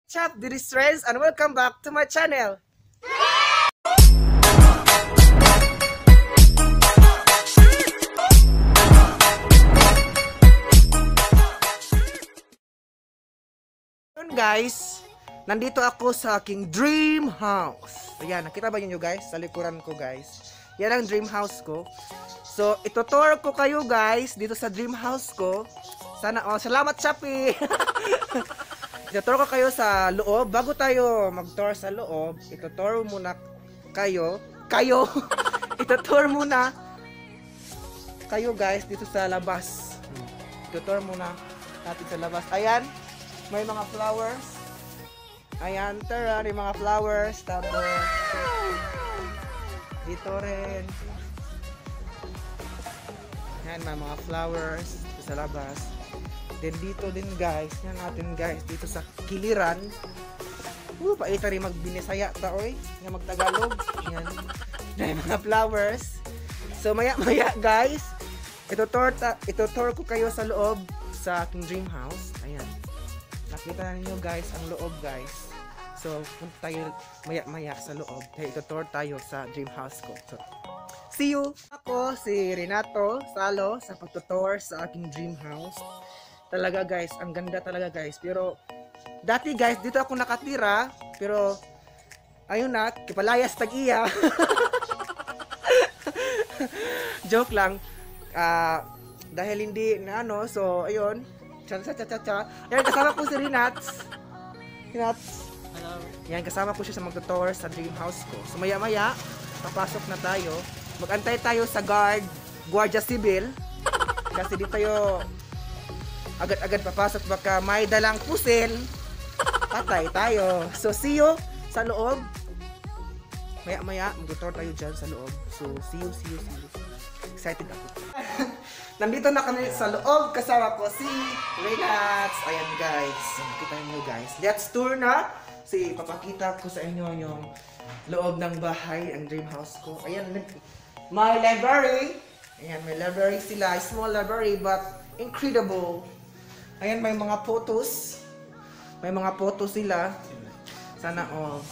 What's up, dear friends, and welcome back to my channel. Guys, nandito ako sa aking dream house. Ayan, nakita ba niyo guys? Sa likuran ko guys. Yan ang dream house ko. So, itutour ko kayo guys dito sa dream house ko. Sana, salamat Shopee! Itutour ko kayo sa loob. Bago tayo mag-tour sa loob, itutour muna kayo. Itutour muna kayo guys dito sa labas. Itutour muna natin sa labas. Ayan, may mga flowers. Ayan, tara, may mga flowers. Tapos, dito rin. Ayan, may mga flowers sa labas. Then dito din guys, yan natin guys, dito sa kiliran. Paita rin magbinisaya taoy, nga magtagalog. Yan. Yan mga flowers. So maya guys, ito-tour ko kayo sa loob sa aking dream house. Ayan. Nakita niyo guys ang loob guys. So punta tayo maya sa loob. Kaya ito-tour tayo sa dream house ko. So, see you! Ako si Renato Salo sa pagtutour sa aking dream house. Talaga guys, ang ganda talaga guys. Pero dati guys, dito ako nakatira. Pero ayun na, kipalayas tag-iya. Joke lang. Dahil hindi na ano, so ayun. Cha-cha-cha-cha. Ayan, kasama ko si Renats. Renats. Hello. Yan, kasama ko siya sa magtutour sa dream house ko. So maya-maya, papasok na tayo. Mag-antay tayo sa Guardia Civil. Kasi di tayo agad-agad papasok, baka may dalang pusil, patay tayo. So see you sa loob. Maya-maya, mag-tour tayo dyan sa loob. So see you. Excited ako. Nandito na kami sa loob, kasama ko si Renats. Ayan guys, nakita niyo guys. Let's tour na. Papakita ko sa inyo yung loob ng bahay, ang dream house ko. Ayan, my library. Ayan, may library sila. Small library but incredible. Ayan, may mga photos. May mga photos sila. Sana all.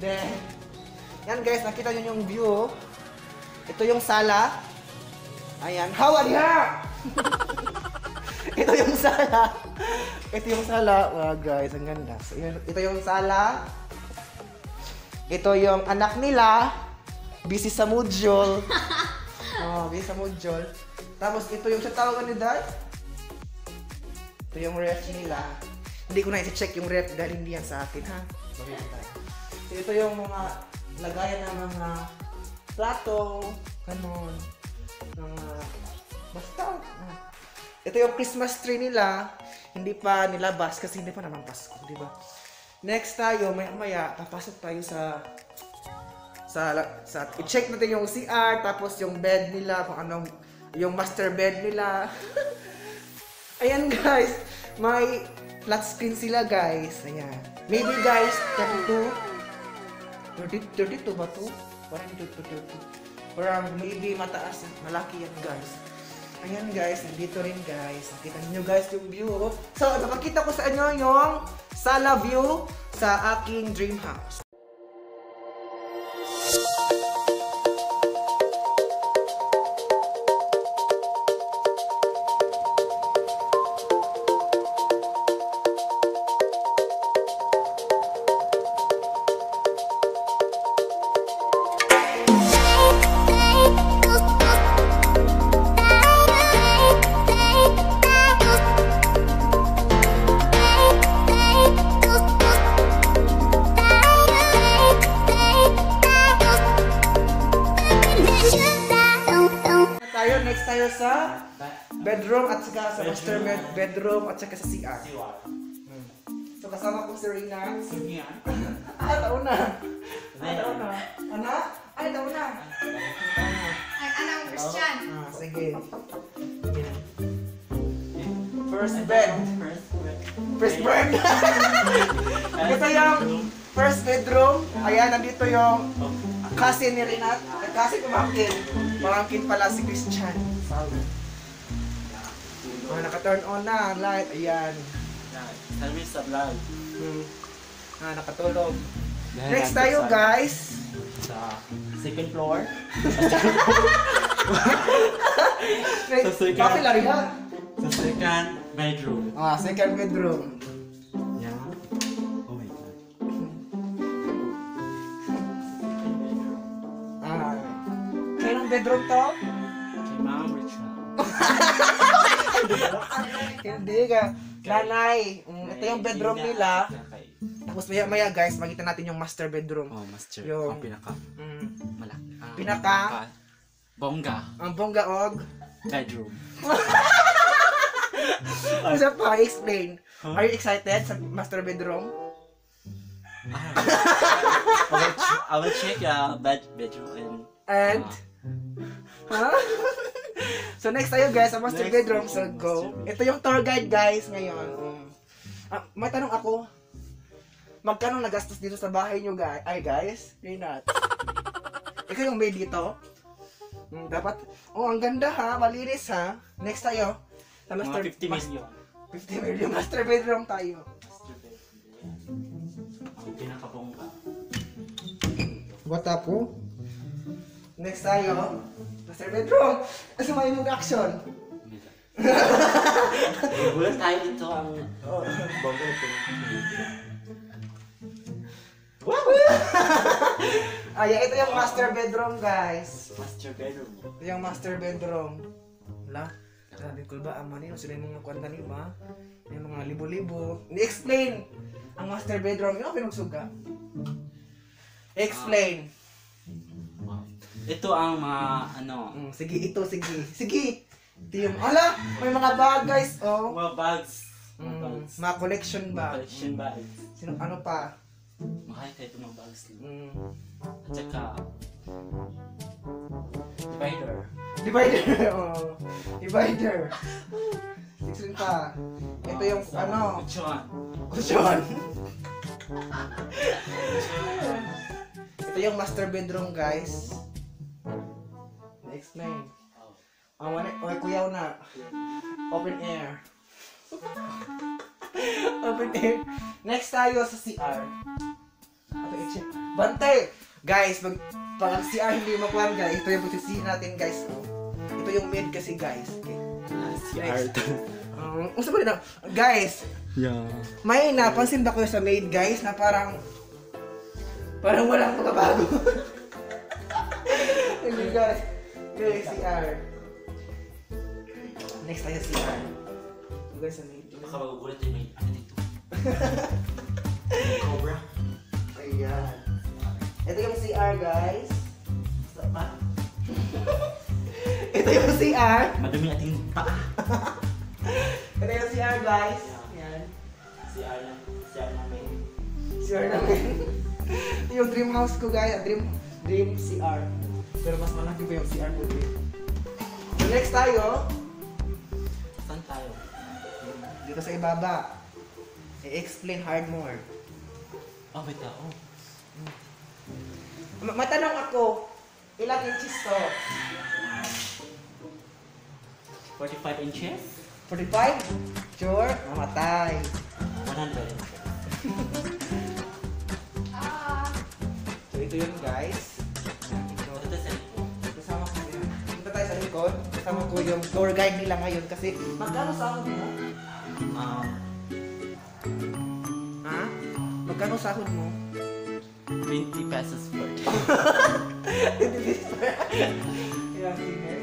Then, yan guys, nakita nyo yung view. Ito yung sala. Ayan, how are you? Ito yung sala. Ito yung sala. Wow guys, ang ganda. So, ito yung sala. Ito yung anak nila. Busy sa module. Busy sa module. Tapos ito yung sa tawagan ni Dad. Ito yung ref nila. Hindi ko na i-check yung ref dahil hindi yan sa akin ha. So ito yung mga lagayan ng mga plato, kanon, basta. Ito yung Christmas tree nila. Hindi pa nilabas kasi hindi pa naman Pasko, di ba? Next tayo, maya papasok tayo sa i-check natin yung CR, tapos yung bed nila, kung anong yung master bed nila. Ayan guys, may flat screen sila guys. Ayan. Maybe guys, 32 ba to? Parang 32. Parang maybe mataas, malaki yan guys. Ayan guys, nandito rin guys. Nakita niyo guys yung view. So, ipapakita ko sa inyo yung sala view sa aking dream house. Next tayo sa bedroom at saka sa master bedroom at saka sa CR. So kasama ko si Renats. Taon na. Anong Christian? Sige. First bed. Ito yung first bedroom. Ayan, nandito yung cousin ni Renat. Kasi pamangkin pala si Christian. Naka-turn on na light. Ayan. Service sa vlog. Nakatulog. Dahil Next nandun tayo sa- guys. Sa second floor. Next, second. Bakit lang yan? Sa second bedroom. Second bedroom. Yeah. Oh my god. Kailang bedroom to? Kay Ma'am Richard. Hindi ka. Nanay. Ito yung bedroom nila. Tapos maya guys, makita natin yung master bedroom. Oh, master. Yung- Ang pinaka Mm, malaki. Pinaka? Bongga. ang bongga og. Bedroom. Ano pa? Explain. Huh? Are you excited sa master bedroom? I will check bedroom And? Huh? So next tayo guys, sa master Next, bedroom. So master go. bedroom. Ito yung tour guide guys ngayon. May tanong ako. Magkano nagastos dito sa bahay nyo guys? Ay guys, you're not. Ikaw yung maid dito. Dapat, ang ganda ha, malinis ha. Next tayo. Sa Mga 50 million. 50 million master bedroom tayo. Master bedroom. Ang pinaka-bongga. What up po? Next tayo. Master bedroom. Asa may mong action? Bulan tayo dito ang bongga ito. Ito yung master bedroom guys. Master bedroom. Ito yung master bedroom. Wala. Grabe cool ba? Ang manino sila yung mga kwanta ni ba? Yung mga libo-libo. Ni-explain ang master bedroom. Yung pinagsuga. Explain. Ito ang mga ano, Sige, ito, sige. Sige! Ito yung, may mga bag guys. Oh. mga bags. Mga bags. Mga collection bag. Collection bags. Sino, ano pa? Mahal kayo itong mga bags nila. Mm. At saka, divider. Divider. Oh. Divider. Sixteen pa. Ito yung ano. Kutsyon. Kusyon. Ito yung master bedroom guys. Na-explain. Kuyaw na. Open air. Open air. Next tayo sa CR. Bantay! Guys, pag ang CR hindi makuha guys, ito yung pagsisihin natin guys. Ito yung maid kasi guys. Okay. CR. Gusto ko rin guys, Yeah. may napansin ba kayo sa maid guys na parang walang pagbabago? Hindi guys. Okay, CR. Next tayo CR. Guys, sa maid. Baka magugulat yung may ano dito. Cobra. Ayan. Ito yung CR guys. Ito yung CR. Madumi ating paa. Ito yung CR guys. Ayan. CR namin. CR namin. Ito yung dream house ko guys. Dream CR. Pero mas malaki pa yung CR ko din. So next tayo. Saan tayo? Dito sa ibaba. I-explain hard more. Oh, may tao. Matanong ako. Ilang inches to? 45 inches? 45? Sure? Mamatay. 100. So ito yun guys. Ito sa likod. Kasama ko yun. Punta tayo sa likod. Kasama ko yung tour guide nila ngayon kasi magkano sahod mo? Ha? Magkano sahod mo? 20 pesos per day. Kaya sige.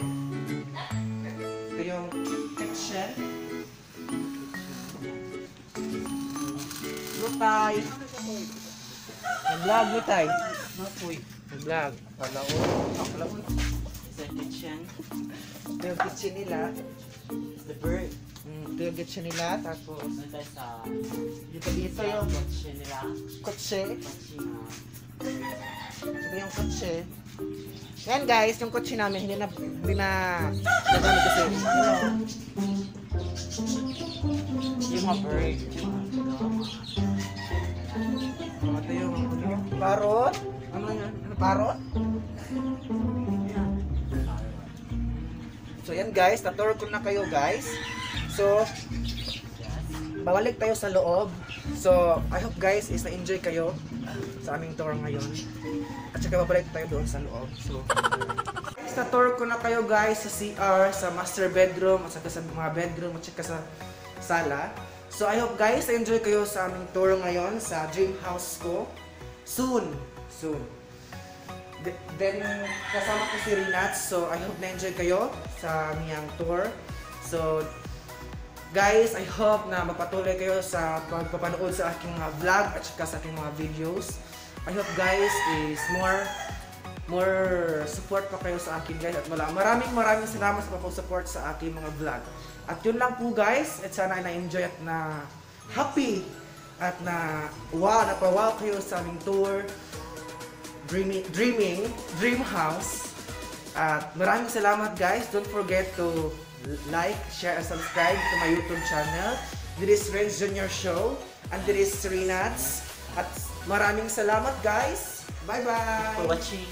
Ito yung kitchen. Look tayo. Nag-vlog mo tayo. Napoy. Nag-vlog. Palaon. Palaon. Sa kitchen. Ito yung kitchen nila. The bird. Ito yung kitchen nila. Tapos, Ano tayo sa... dito yung kitchen nila. kotse. Kutsina. Ito yung kotse. Yan guys, yung kotse namin hindi na nagamit kasi. Yung mga bird. Ito yung parrot. Ano yan? Ano parrot? So yan guys, na-tour ko na kayo guys. So, babalik tayo sa loob. So, I hope guys is na-enjoy kayo sa aming tour ngayon. At saka babalik tayo doon sa loob. So, sa tour ko na kayo guys sa CR, sa master bedroom, at saka sa mga bedroom, at saka sa sala. So, I hope guys na-enjoy kayo sa aming tour ngayon sa dream house ko. Soon. Then, kasama ko si Renats. So, I hope na-enjoy kayo sa aming tour. So, guys, I hope na magpatuloy kayo sa pagpapanood sa aking mga vlog at saka sa aking mga videos. I hope guys is more support pa kayo sa akin guys, at maraming salamat sa pag-support sa aking mga vlog. At yun lang po guys, at sana na-enjoy at na happy at na napawaw kayo sa aming tour Dream House. At maraming salamat guys. Don't forget to like, share, and subscribe to my YouTube channel. This is Renz Junior Show and this is Renats. At maraming salamat guys. Bye bye. For watching.